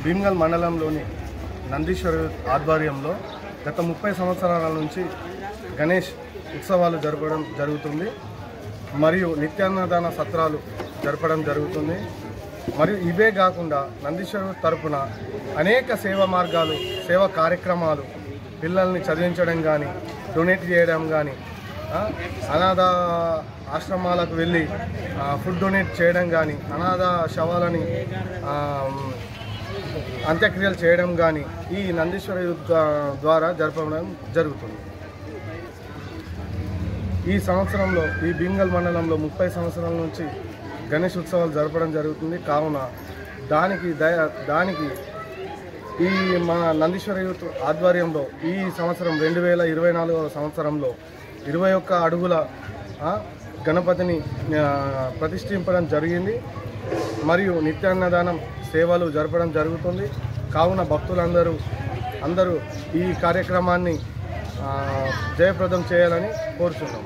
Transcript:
భీమ్గల్ మండలంలోని నందీశ్వర ఆధ్వర్యంలో గత 30 సంవత్సరాల నుంచి గణేష్ ఉత్సవాలు జరపడం జరుగుతుంది. మరియు నిత్యాన్నదాన సత్రాలు జరపడం జరుగుతుంది. మరియు ఇవే కాకుండా నందీశ్వర తరపున అనేక సేవా మార్గాలు, సేవా కార్యక్రమాలు, పిల్లల్ని చదివించడం కానీ, డొనేట్ చేయడం కానీ, అనాథ ఆశ్రమాలకు వెళ్ళి ఫుడ్ డొనేట్ చేయడం కానీ, అనాథ శవాలని అంత్యక్రియలు చేయడం కానీ ఈ నందీశ్వర ద్వారా జరపడం జరుగుతుంది. ఈ సంవత్సరంలో ఈ భీమ్గల్ మండలంలో 30 సంవత్సరాల నుంచి గణేష్ ఉత్సవాలు జరపడం జరుగుతుంది. కావున దానికి ఈ మా నందీశ్వర యూత్ ఆధ్వర్యంలో ఈ సంవత్సరం 2024వ సంవత్సరంలో 21 అడుగుల గణపతిని ప్రతిష్ఠించడం జరిగింది. మరియు నిత్యాన్నదానం సేవలు జరపడం జరుగుతుంది. కావున భక్తులందరూ ఈ కార్యక్రమాన్ని జయప్రదం చేయాలని కోరుచున్నాం.